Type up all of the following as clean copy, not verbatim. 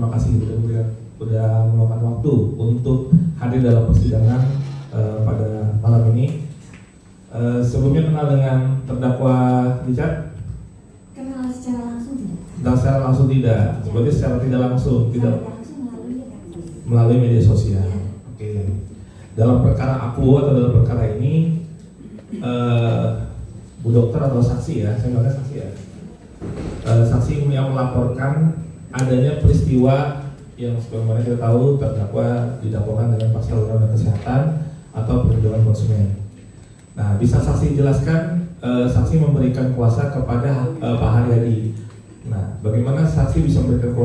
terima kasih sudah meluangkan waktu untuk hadir dalam persidangan pada malam ini. Sebelumnya kenal dengan terdakwa Richard? Kenal secara langsung tidak? Secara langsung tidak, berarti secara tidak langsung, tidak melalui media sosial. Ya. Oke. Dalam perkara aku atau dalam perkara ini, Bu Dokter atau saksi ya, saya nggak saksi ya. Saksi yang melaporkan adanya peristiwa yang sebagaimana kita tahu terdakwa didakwakan dengan pasal undang-undang kesehatan atau perlindungan konsumen. Nah, bisa saksi jelaskan, saksi memberikan kuasa kepada Pak Haryadi. Nah, bagaimana saksi bisa memberikan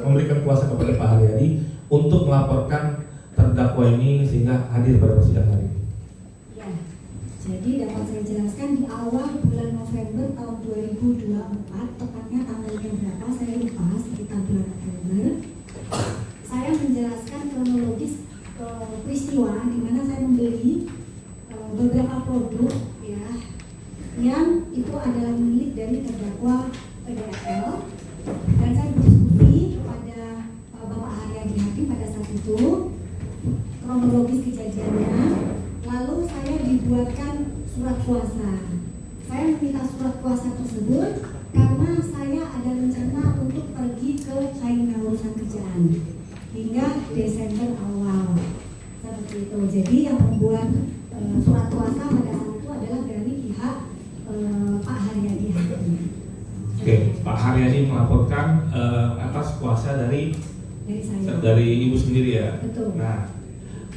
memberikan kuasa kepada Pak Haryadi untuk melaporkan terdakwa ini sehingga hadir pada persidangan hari ini? Ya, jadi dapat saya jelaskan di awal bulan November tahun 2024, tepatnya tanggalnya berapa saya lupa, sekitar bulan November. Saya menjelaskan kronologis peristiwa di mana saya membeli beberapa produk ya yang itu adalah milik dari terdakwa DRL, dan saya berdiskusi kepada Bapak Haryadi Hakim pada saat itu kronologis kejadiannya. Lalu saya dibuatkan surat kuasa. Saya meminta surat kuasa tersebut karena saya ada rencana untuk pergi ke China urusan kerjaan hingga Desember awal seperti itu. Jadi yang membuat surat kuasa pada saat itu adalah dari pihak Pak Haryadi Hakim. Oke, Pak Haryadi melaporkan atas kuasa dari saya. Dari Ibu sendiri ya. Betul. Nah,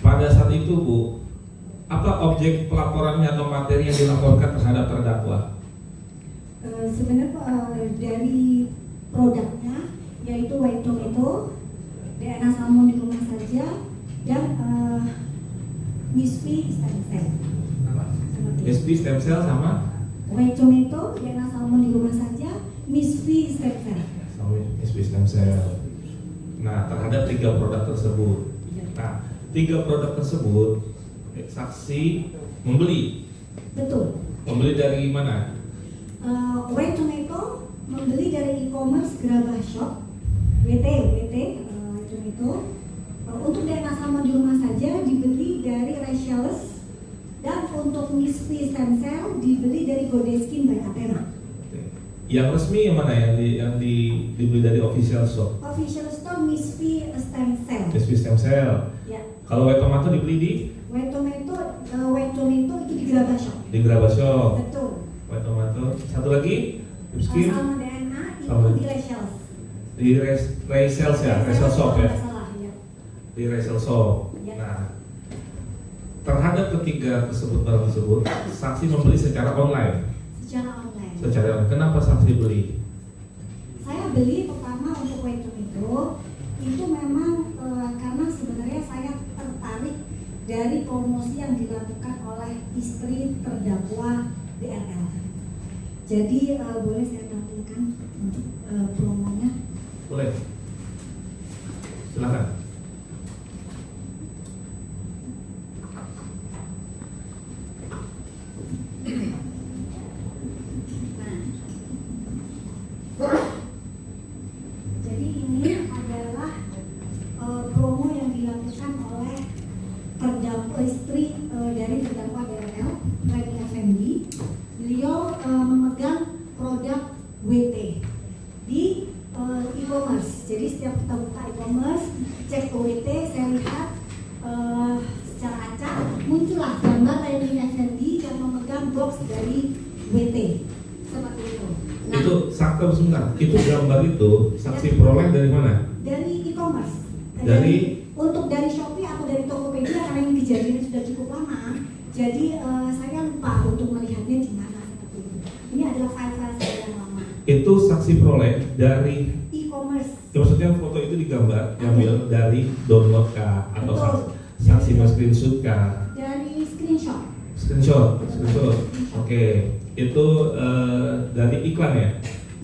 pada saat itu Bu, apa objek pelaporannya atau materi yang dilaporkan terhadap terdakwa? Sebenarnya dari produknya yaitu white tomato, DNA salmon di rumah saja, dan misfi stem cell. SP stem cell sama White tomato, DNA salmon di rumah saja, misfi stem cell. SP stem cell. Nah, terhadap 3 produk tersebut. Nah, 3 produk tersebut saksi membeli. Betul. Membeli dari mana? White tomato membeli dari e-commerce Grabah Shop, WT tomato. Untuk DNA salmon di rumah saja dibeli dari Rachel's, dan untuk misfi stem cell dibeli dari Godeskin by Athena. Yang resmi yang mana yang dibeli dari official shop? Official store misfi stem cell. SP stem cell. Ya. Kalau white tomato dibeli di White tomato itu di Grabah Shop. di Grabah Shop. Betul. White tomato. Satu lagi? Lipskin? Salmon DNA itu Salmon. di Rachel's. Di Rachel's ya, Rachel Shop ya. Salah, ya. Di Rachel Shop. Ya. Nah, terhadap ketiga barang tersebut, saksi membeli secara online. Secara online. Kenapa saksi beli? Saya beli pertama untuk white tomato itu memang karena sebenarnya saya tertarik dari promosi yang dilakukan oleh istri terdakwa DRL. Jadi boleh saya tampilkan untuk promonya? Boleh. Silakan. Jadi ini adalah promo yang dilakukan oleh terdakwa istri dari terdakwa DRL, Reni Effendi. Beliau memegang produk WT di e-commerce. Jadi setiap kita buka e-commerce, cek ke WT, saya lihat secara acak muncullah gambar Reni Effendi yang memegang box dari WT seperti itu. Nah, Itu sakta sebentar. Itu gambar itu saksi peroleh dari mana? dari e-commerce. Dari dari Shopee atau dari Tokopedia, karena ini kejadiannya sudah cukup lama. Jadi saya lupa untuk melihatnya di mana seperti itu. Ini adalah file-file saya yang lama. itu saksi peroleh dari E-commerce. ya, maksudnya foto itu digambar diambil dari download kah atau Betul. saksi screenshot kah? Dari screenshot. Screenshot. Oke. Itu dari iklan ya?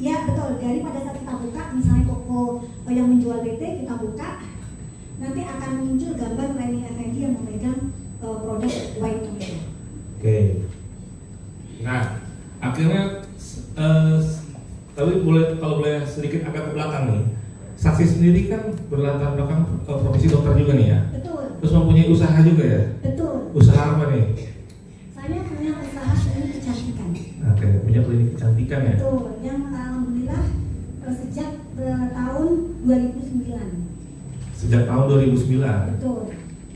Ya betul. Dari pada saat kita buka, misalnya toko yang menjual BT kita buka, nanti akan muncul gambar Reni Effendi yang memegang produk white tomato. Oke. Nah, akhirnya tapi kalau boleh sedikit agak ke belakang nih. saksi sendiri kan berlatar belakang profesi dokter juga nih ya. Betul. Terus mempunyai usaha juga ya. Betul. Usaha apa nih? Saya punya usaha klinik kecantikan. Oke, punya klinik kecantikan ya. Betul. Yang alhamdulillah sejak tahun 2009. Sejak tahun 2009. Betul.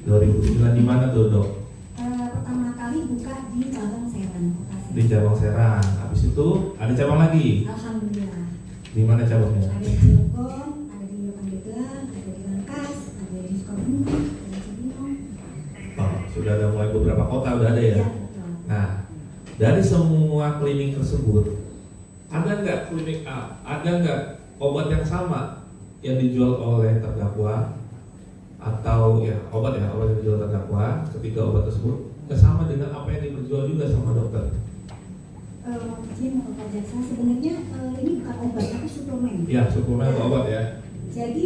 2009 di mana tuh dok? Pertama kali buka di Cabang Serang, Kota Di Cabang Serang. Habis itu ada cabang lagi. Alhamdulillah. Di mana cabangnya? Ada di Cilegon, ada di Pandeglang, ada di Rangkas, ada di Sukabumi, ada di Cibinong. Oh, sudah ada mulai beberapa kota udah ada ya. Ya, betul. Nah, dari semua klinik tersebut, ada nggak klinik A, ada nggak obat yang sama yang dijual oleh terdakwa atau ya obat yang dijual terdakwa ketiga obat tersebut sama dengan apa yang diperjual juga sama dokter? Izin Pak Jaksa, sebenarnya ini bukan obat tapi suplemen. Ya, suplemen atau obat ya. Jadi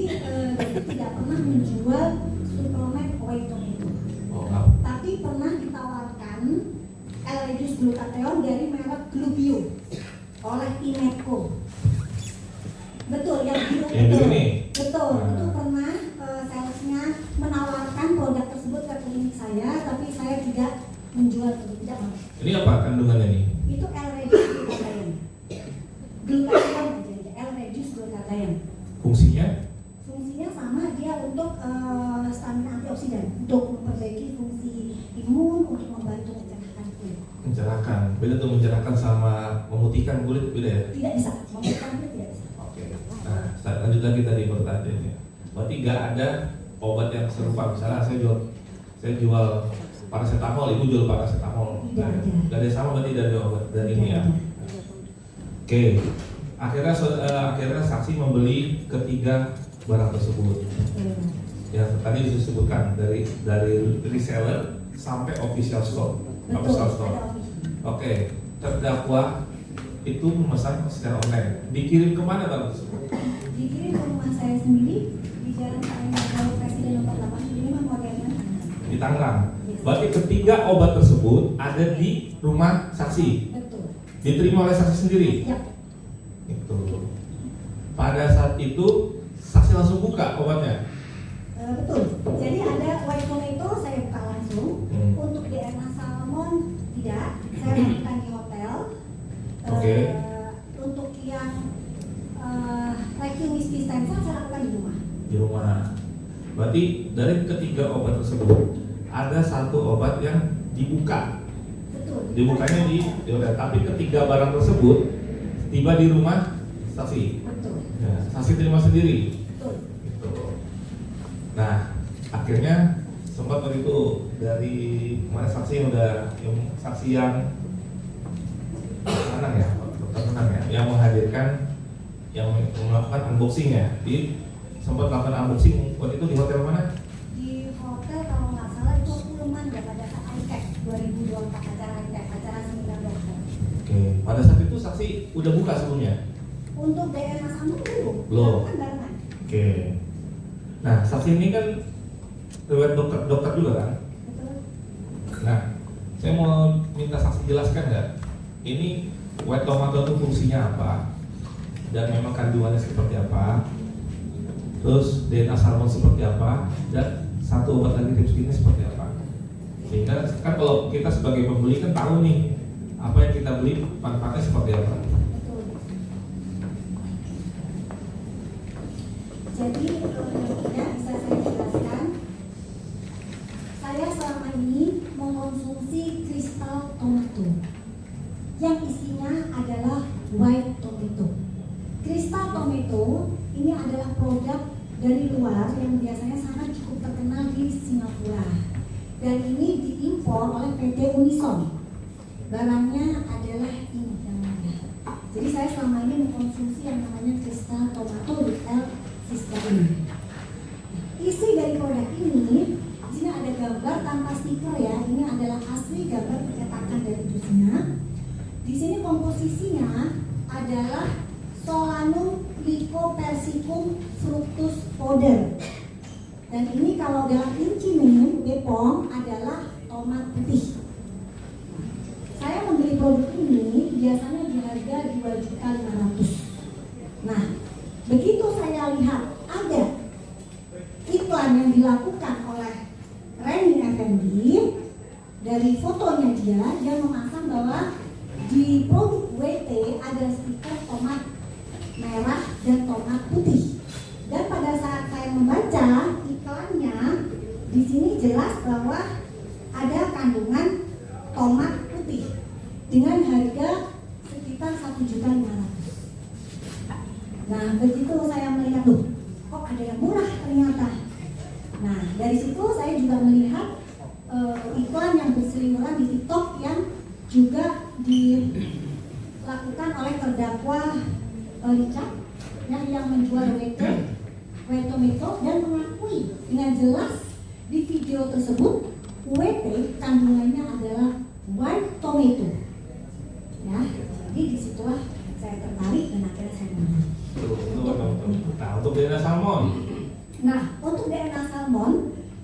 dokter tidak pernah menjual suplemen white tomato. Oh, enggak. Tapi pernah ditawarkan L-reduced glutathione dari merek Glubio oleh Imeco. Betul, yang biru Yang itu. biru ini? Betul, Nah. itu pernah salesnya menawarkan produk tersebut ke klinik saya, tapi saya tidak menjual tidak mau. Ini apa kandungannya nih? Itu L-reduced glutathione. Glutathione aja, L-reduced glutathione. Fungsinya? Fungsinya sama, dia untuk stamina antioksidan, untuk memperbaiki fungsi imun, untuk membantu mencerahkan kulit. Mencerahkan. Beda tuh mencerahkan sama memutihkan kulit beda ya? Tidak bisa, memutihkan kulit tidak bisa. Oke. Nah, lanjut lagi tadi pertanyaannya. Berarti nggak ada obat yang serupa. Misalnya saya jual paracetamol, ibu jual paracetamol. Tidak ada. Nggak ada sama berarti dari obat dari ini ya. Tidak ada. Oke. Akhirnya saksi membeli ketiga barang tersebut. Ya tadi disebutkan dari reseller sampai official store. Betul, Official store. ada official. Oke. Terdakwa itu memesan secara online. Dikirim kemana barang tersebut? Dikirim ke rumah saya sendiri di Jalan Raya Presiden nomor 8 ini memang modelnya Di Tangerang. Berarti ketiga obat tersebut ada di rumah saksi. betul. Diterima oleh saksi sendiri. Ya, Itu. Pada saat itu saksi langsung buka obatnya. betul. Jadi ada white tomato saya buka langsung. Untuk DNA salmon tidak, saya lakukan di hotel. Oke. Untuk yang Reiki Whisky Stem Cell saya lakukan di rumah. Di rumah. Berarti dari ketiga obat tersebut ada satu obat yang dibuka. Betul. Dibukanya di hotel. Tapi ketiga barang tersebut tiba di rumah saksi. Betul. Ya, saksi terima sendiri. Betul. Gitu. Nah, akhirnya sempat begitu dari mana saksi yang saksi yang menang ya, dokter menang ya, yang menghadirkan, yang melakukan unboxing ya, sempat melakukan unboxing waktu itu di hotel mana? Di hotel kalau nggak salah itu Pullman ya pada saat ITEC 2024 acara ITEC, acara seminar dokter. Oke, pada saat itu saksi udah buka sebelumnya? Untuk DNA salmon belum. Belum. Kan barengan. Oke. Nah, saksi ini kan riwayat dokter juga kan? Betul. Nah, saya mau minta saksi jelaskan nggak? Ini white tomato itu fungsinya apa? Dan memang kandungannya seperti apa? Terus DNA salmon seperti apa? Dan satu obat lagi tips ini seperti apa? Sehingga kan kalau kita sebagai pembeli kan tahu nih apa yang kita beli manfaatnya seperti apa. Betul. Jadi ya bisa saya jelaskan. Saya selama ini mengkonsumsi kristal tomato yang isinya adalah white tomato. Kristal tomato ini adalah produk dari luar yang biasanya sangat cukup terkenal di Singapura. Dan ini diimpor oleh PT Unison. Barangnya adalah ini namanya. Jadi saya selama ini mengkonsumsi yang namanya kristal tomato L Sister ini. Isi dari produk ini, di sini ada gambar tanpa stiker ya. Ini adalah asli gambar percetakan dari dusnya. Di sini komposisinya adalah Solanum lycopersicum fructus powder. Dan ini kalau dalam inci Bepom adalah tomat putih. Saya membeli produk ini biasanya di harga 2.500.000. Nah, begitu saya lihat jelas bahwa ada kandungan tomat putih dengan harga sekitar 1.500.000. Nah, begitu saya melihat, loh, kok ada yang murah ternyata. Nah, dari situ saya juga melihat iklan yang berseliweran di TikTok yang juga dilakukan oleh terdakwa Richard yang menjual White Tomato dan mengakui dengan jelas di video tersebut WT kandungannya adalah White Tomato. Ya, jadi disitulah saya tertarik dan akhirnya saya membeli. Nah, untuk DNA salmon. Nah, untuk DNA salmon,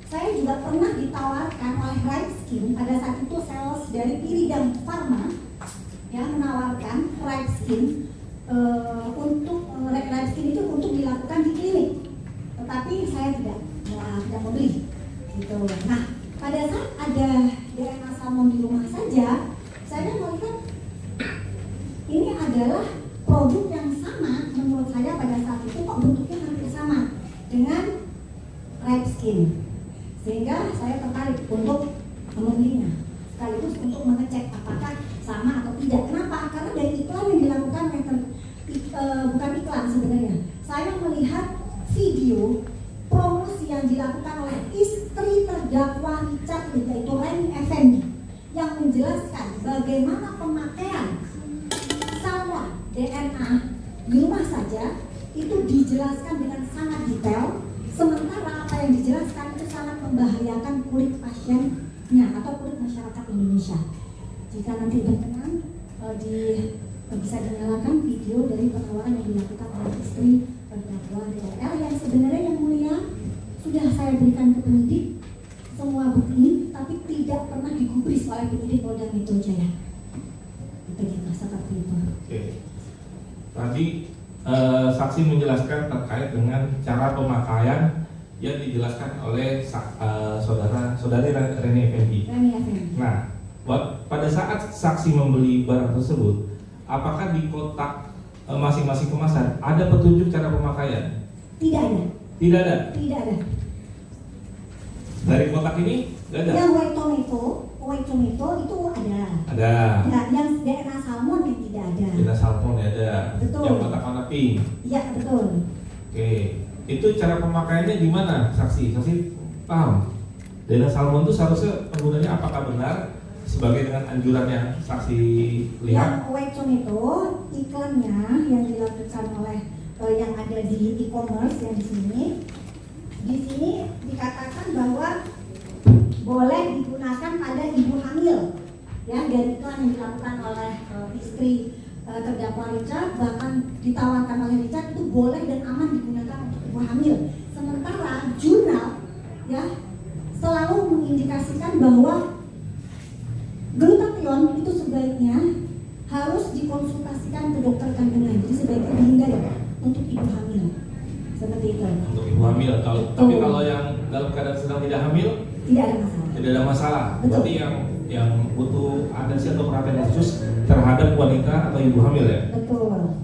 saya juga pernah ditawarkan oleh Right Skin pada saat itu sales dari Iridam Pharma yang menawarkan Right Skin untuk Right Skin itu untuk dilakukan di klinik, tetapi saya tidak membeli. Gitu. Nah, pada saat ada DNA salmon di rumah saja, saya melihat ini adalah produk yang sama menurut saya pada saat itu kok bentuknya hampir sama dengan Right Skin, sehingga saya tertarik untuk membelinya sekaligus untuk mengecek apakah sama atau tidak. Kenapa? Karena dari iklan yang dilakukan bukan iklan sebenarnya, saya melihat video promosi yang dilakukan oleh istri terdakwa Richard, yaitu Reni Effendi, yang menjelaskan bagaimana pemakaian salmon DNA di rumah saja itu dijelaskan dengan sangat detail, sementara apa yang dijelaskan itu sangat membahayakan kulit pasiennya atau kulit masyarakat Indonesia. Jika nanti berkenan bisa dinyalakan video dari penawaran yang dilakukan oleh istri terdakwa DL yang sebenarnya yang mulia sudah saya berikan ke penyidik semua bukti, tapi tidak pernah digubris oleh penyidik Polda Metro Jaya. Begitu seperti itu. Oke. Tadi saksi menjelaskan terkait dengan cara pemakaian yang dijelaskan oleh saudari Reni Effendi. Nah, pada saat saksi membeli barang tersebut, apakah di kotak masing-masing kemasan ada petunjuk cara pemakaian? Tidak ada. Tidak ada. Tidak ada. Dari kotak ini tidak ada. Yang White Tomato itu ada. Ada. Nah, yang DNA salmon yang tidak ada. DNA salmon ada. Betul. Yang kotak warna pink. Iya, betul. Oke. Itu cara pemakaiannya gimana, saksi? Saksi paham? DNA salmon itu seharusnya penggunanya apakah benar sebagai dengan anjuran yang saksi lihat? Yang White Tomato iklannya yang dilakukan oleh yang ada di e-commerce yang di sini dikatakan bahwa boleh digunakan pada ibu hamil. Ya, dari iklan yang dilakukan oleh istri terdakwa Richard, bahkan ditawarkan oleh Richard, itu boleh dan aman digunakan untuk ibu hamil. Sementara jurnal ya selalu mengindikasikan bahwa glutathione itu sebaiknya harus dikonsultasikan ke dokter kandungan, jadi sebaiknya dihindari untuk ibu hamil. Seperti itu. Untuk ibu hamil, tapi kalau yang dalam keadaan sedang tidak hamil, tidak ada masalah. Tidak ada masalah. Betul. Berarti yang butuh atensi atau perhatian khusus terhadap wanita atau ibu hamil ya? Betul.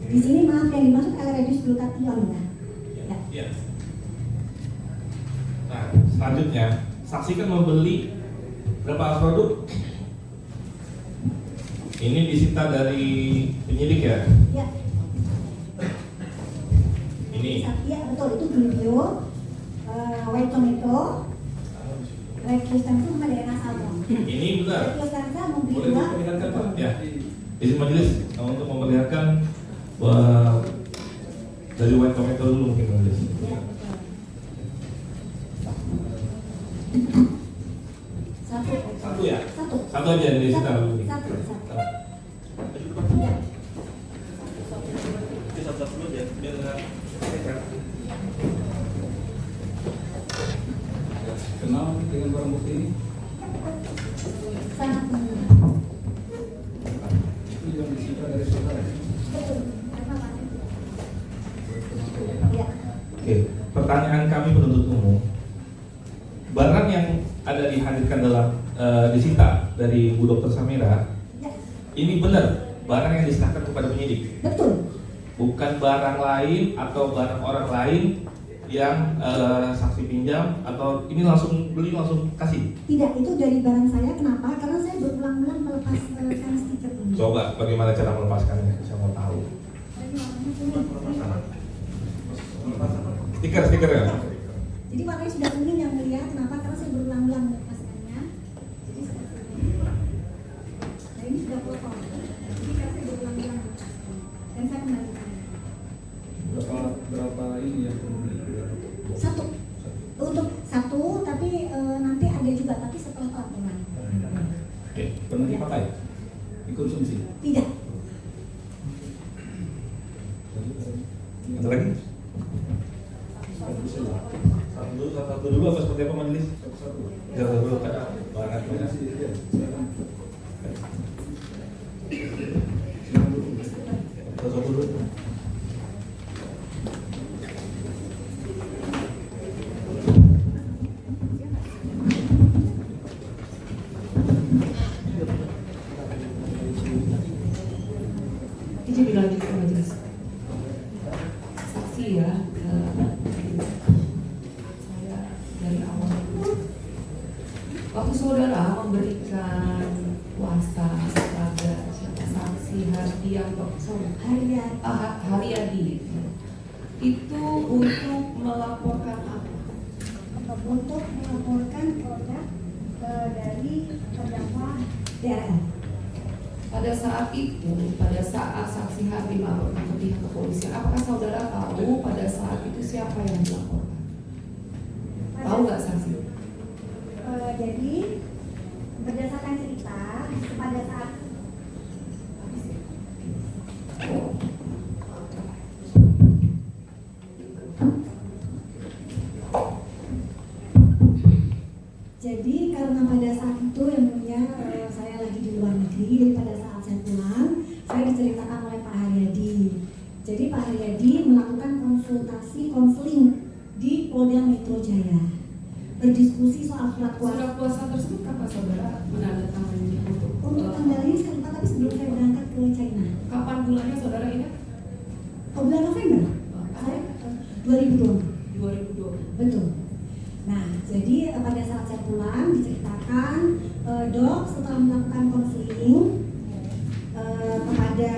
Di sini maaf yang dimaksud elevated glutathione ya. Ya. Nah, selanjutnya saksi kan membeli berapa produk? Ini disita dari penyidik ya? Ya. Ini. Ya betul, itu video White Tomato, Red Cristanza sama DNA salmon. Ini benar. Red Cristanza membeli Boleh dua. diperlihatkan Pak? Ya. Izin majelis untuk memperlihatkan bahwa dari White Tomato dulu mungkin majelis. Ya, betul. Satu ya? Satu. Satu aja dari disita dulu. Satu. Ya. Satu dulu ya, biar nggak. Kenal dengan barang bukti ini? Sangat mudah. Itu yang disita dari saudara. Betul. Karena apa? Ya. Oke, pertanyaan kami penuntut umum. Barang yang ada dihadirkan dalam disita dari Bu Dr. Samira, Ya. ini benar barang yang diserahkan kepada penyidik, Betul. bukan barang lain atau barang orang lain yang saksi pinjam atau ini langsung beli langsung kasih? Tidak, itu dari barang saya. Kenapa? Karena saya berulang-ulang melepas kan stiker ini. Coba bagaimana cara melepaskannya? Saya mau tahu. Jadi warnanya kuning. Stiker ya? Jadi warnanya sudah kuning yang mulia. Kenapa? Karena saya berulang-ulang melepaskannya. Jadi seperti ini. Nah ini sudah kotor. Jadi karena saya berulang-ulang melepaskan dan saya kembalikan. Berapa ini yang kemudian? Satu. Untuk satu, tapi nanti ada juga, tapi setelah pelaporan. Oke. Pernah dipakai? Dikonsumsi? Tidak. Ada lagi? Satu dulu apa seperti apa majelis? Satu dulu kan? Banyak. Satu dulu. Izin dilanjutkan majelis. Saksi ya, saya dari awal waktu saudara memberikan kuasa kepada siapa saksi Haryadi itu untuk melaporkan apa? Untuk melaporkan produk dari terdakwa DRL. Pada saat itu, pada saat saksi Hardi melaporkan ke pihak kepolisian, apakah saudara tahu pada saat itu siapa yang dilaporkan? Tahu nggak saksi? Jadi berdasarkan cerita pada saat karena pada saat itu yang mulia saya lagi di luar negeri, jadi pada saat saya pulang saya diceritakan oleh Pak Haryadi. Jadi Pak Haryadi melakukan konseling di Polda Metro Jaya, berdiskusi soal surat kuasa. Surat kuasa tersebut kapan saudara menandatangani Untuk tanggalnya saya lupa, tapi sebelum saya berangkat ke China. Kapan bulannya saudara ingat? Bulan November. Saya 2020. 2020. Betul. Nah, jadi pada saat saya pulang diceritakan, dok setelah melakukan konseling kepada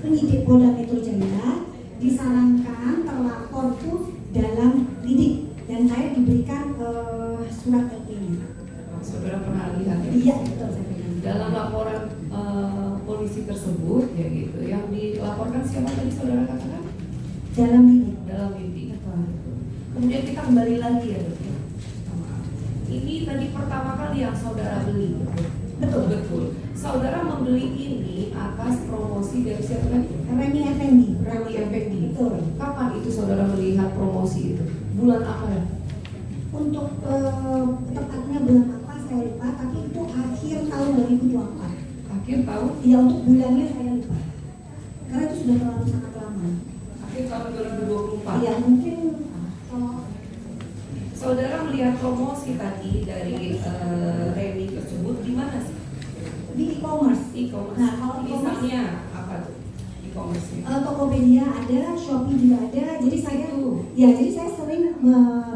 penyidik Polda Metro Jaya, disarankan terlapor itu dalam lidik dan saya diberikan surat LP-nya. Saudara pernah lihat ya? Iya, betul saya pegang. Dalam laporan polisi tersebut ya gitu, yang dilaporkan siapa tadi saudara katakan? Dalam lidik. Dalam lidik. Kemudian kita kembali lagi ya dok. Ini tadi pertama kali yang saudara beli. Betul. Saudara membeli ini atas promosi dari siapa tadi? Reni Effendi. Reni Effendi. Betul. Kapan itu saudara melihat promosi itu? Bulan apa ya? Untuk tepatnya bulan apa saya lupa, tapi itu akhir tahun 2024. Akhir tahun? Iya, untuk bulannya saya lupa. Karena itu sudah terlalu sangat lama. Akhir tahun 2024. Iya, mungkin saudara melihat promosi tadi dari Reni tersebut di mana sih? di e-commerce. E-commerce. Nah, kalau e-commerce, misalnya apa tuh? E-commerce-nya. Tokopedia ada, Shopee juga ada. Jadi saya sering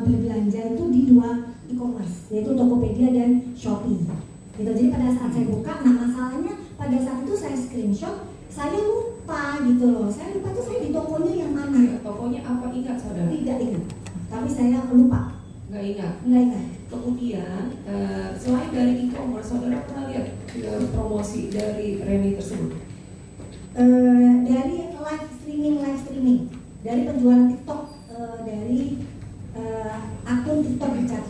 berbelanja itu di dua e-commerce, yaitu Tokopedia dan Shopee. Gitu. Jadi pada saat saya buka, nah masalahnya pada saat itu saya screenshot, saya lupa gitu loh. Saya lupa tuh saya di tokonya yang mana. Tokonya apa, ingat saudara? Tidak ingat. Tapi saya lupa. Nggak ingat. Nggak ingat. Kemudian selain dari e-commerce, saudara pernah lihat promosi dari Reni tersebut? Dari live streaming, dari penjualan TikTok, dari akun TikTok Richard.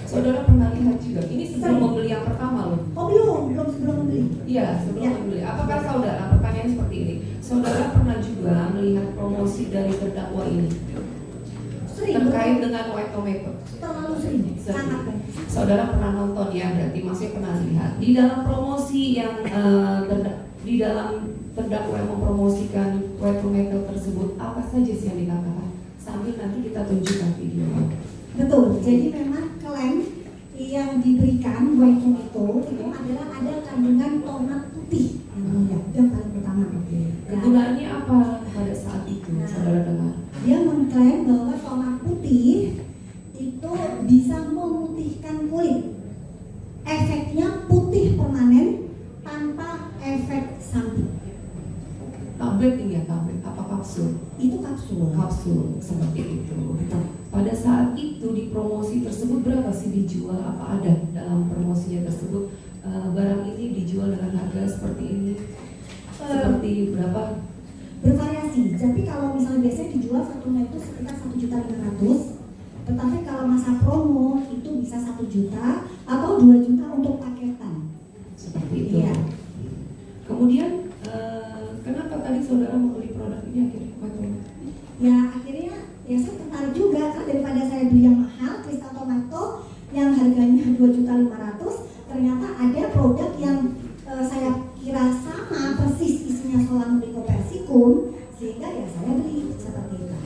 Saudara pernah lihat juga? Ini sebelum Saya. membeli yang pertama loh. Oh belum sebelum membeli. Iya, sebelum Ya. membeli. Apakah saudara, pertanyaan seperti ini, saudara pernah juga melihat promosi dari terdakwa ini Sering. terkait dengan White Tomato? Terlalu sering. Sangat banyak. Saudara pernah nonton ya, berarti maksudnya pernah lihat di dalam promosi yang di dalam terdakwa yang mempromosikan White Tomato tersebut, apa saja sih yang dikatakan? Sambil nanti kita tunjukkan video. Betul. Jadi memang klaim yang diberikan white tomato itu adalah ada kandungan tomat putih yang paling utama. Ya. Kegunaannya apa pada saat itu, saudara dengar? Dia tablet ini ya, tablet apa kapsul? Itu kapsul. Kapsul seperti itu. Pada saat itu di promosi tersebut berapa sih dijual? Apa ada dalam promosinya tersebut barang ini dijual dengan harga seperti ini? Seperti berapa? Bervariasi. Tapi kalau misalnya biasanya dijual satunya itu sekitar 1.500.000. Tetapi kalau masa promo itu bisa 1 juta atau 2 juta untuk paketan. Seperti itu. Iya. Kemudian kenapa tadi saudara membeli produk ini akhirnya? Ya akhirnya ya saya tertarik juga kan, daripada saya beli yang mahal Cristal Tomato yang harganya 2.500.000, ternyata ada produk yang saya kira sama persis isinya Solanum lycopersicum, sehingga ya saya beli seperti itu.